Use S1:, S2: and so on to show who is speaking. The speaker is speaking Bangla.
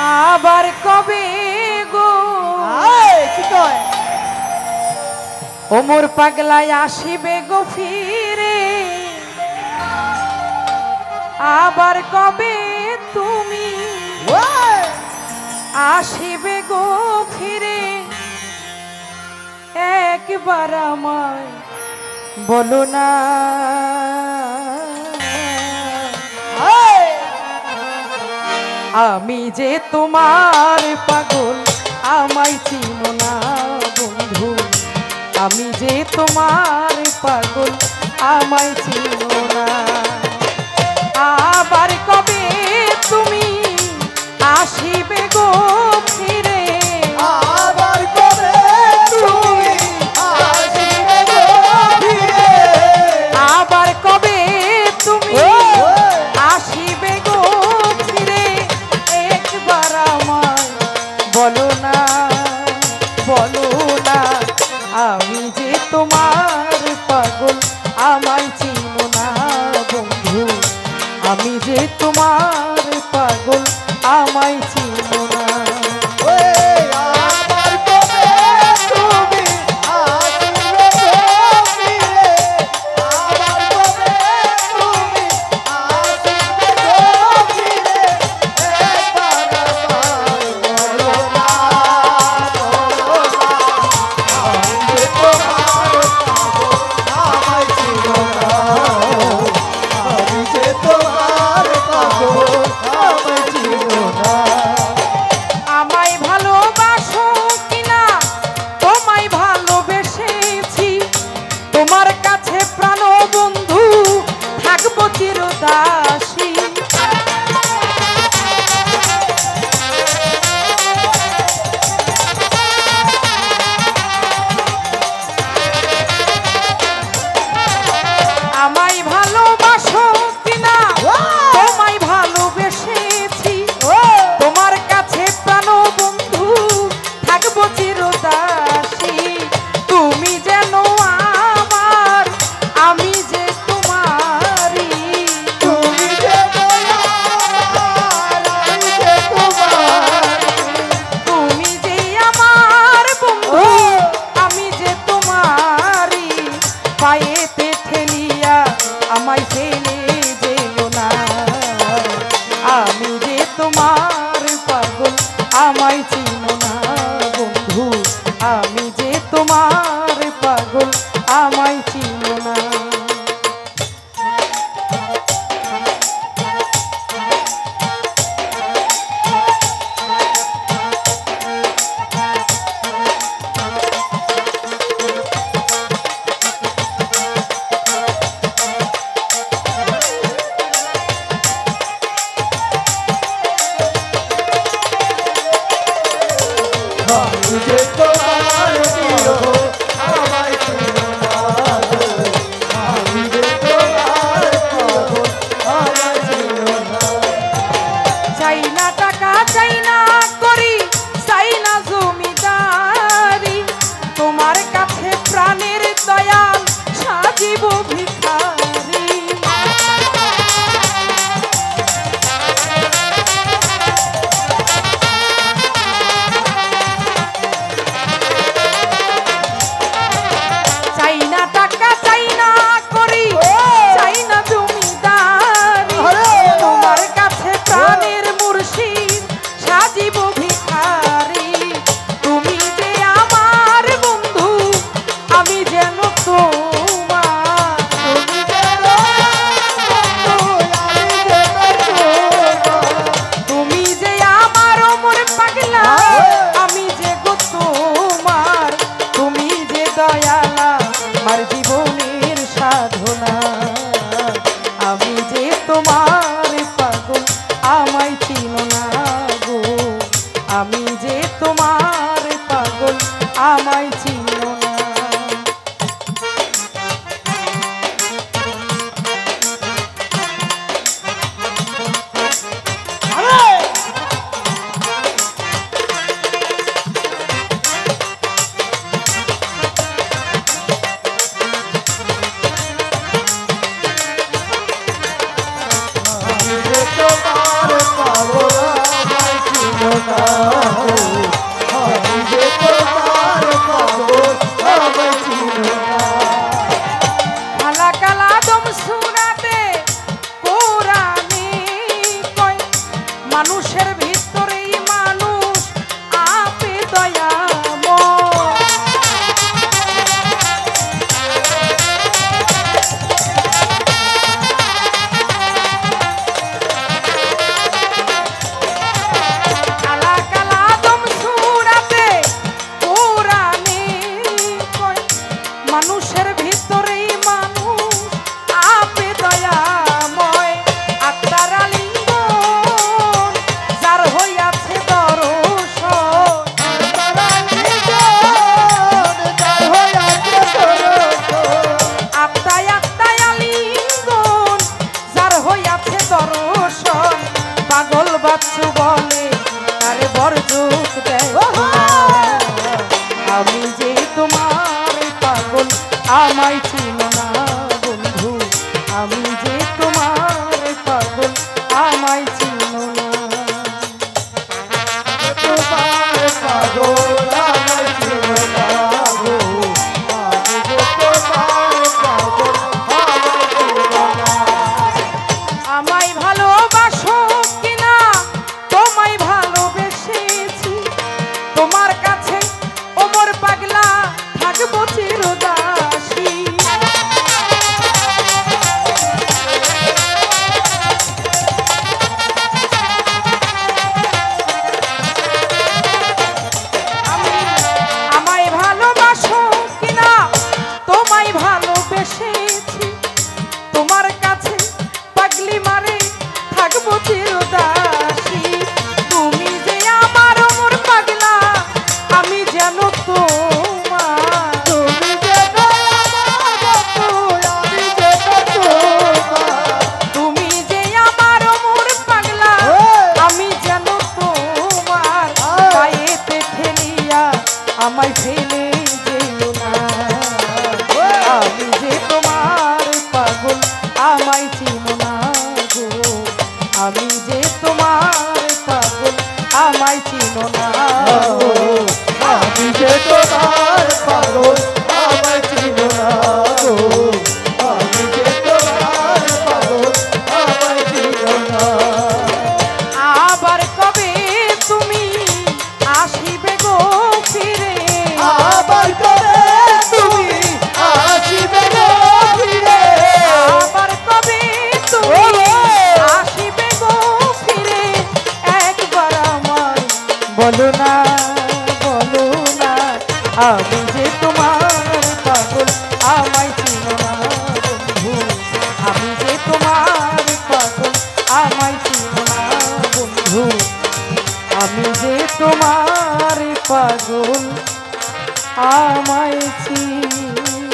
S1: আবার কবে গো
S2: কি কয়
S1: ও মোর পাগলাই আসিবে গো ফিরে আবার কবে তুমি আসিবে গো ফিরে একবার আমায় বলো না আমি যে তোমার পাগল আমায় চিনো না বন্ধু আমি যে তোমার পাগল আমায় চিনো না আবার কবে তুমি আসিবে গো ফিরে
S2: আবার কবে তুমি আসিবে গো ফিরে
S1: আবার কবে তুমি আসিবে গো ফিরে একবার আমায় বলো না আমি যে তোমার পাগল আমায় চিনো না বন্ধু আমি যে তোমার পাগল আমায় চিনো না
S2: আবার কবে তুমি আসিবে গো ফিরে আবার কবে তুমি আসিবে গো ফিরে একবার আমায় বলো না আমি যে তোমার পাগল আমায় চিনো না আমি যে তোমার পাগল আমায় চিনো না গো আমি যে তোমার পাগল আমায় চিনো না
S1: কালা কালা দম সুরাতে কোরআনে কয় মানুষের ভিতরেই মানুষ আপে দয়াময় কালা কালা দম সুরাতে কোরআনে কয় মানুষের ভিতরেই মানুষ আপে দয়াময় আত্মার আলিঙ্গন যার হইয়াছে দর্শন আত্মায় আত্মায় আলিঙ্গন যার হইয়াছে দর্শন পাগল বাচ্চু বলে তারে বরজুক দেয় না। আমি যে তোমার পাগল আমায় চিনো না বন্ধু আমি যে তোমার পাগল আমায় চিনো না
S2: তোমার পাগল আমায় চিনো না গো আমি যে তোমার পাগল আমায় চিনো না
S1: আমায় ভালোবাসো কিনা তোমায় ভালোবেসেছি তোমার কাছে ওমর পাগলা থাকবো চিরদাসী আমায় ভালোবাসো কিনা তোমায় ভালোবেসেছি তোমার কাছে পাগলি মারে থাকবো চিরদাসী তুমি যে আমার ওমর পাগলা আমি যেন তোমার
S2: তুমি যে আমার আমি যে তোমার
S1: তুমি যে আমার ওমর পাগলা আমি যেন তোমার পায়েতে ঠেলিয়া আমায় ফেলে যেও না আমি যে তোমার পাগল আমায় চিনো না গো আমি যে তোমার পাগল আমায় চিনো না
S2: আমি যে তোমার পাগল আমায় চিনো না গো আমি যে তোমার পাগল আমায় চিনো না
S1: আবার কবে তুমি আসিবে গো ফিরে
S2: আবার কবে তুমি আসিবে গো ফিরে
S1: আবার কবে তুমি আসিবে গো ফিরে একবার আমায় বলো না আমি যে তোমার পাগল আমায় চিনো না বন্ধু আমি যে তোমার পাগল আমায় চিনো না বন্ধু আমি যে তোমার পাগল আমায় চিনো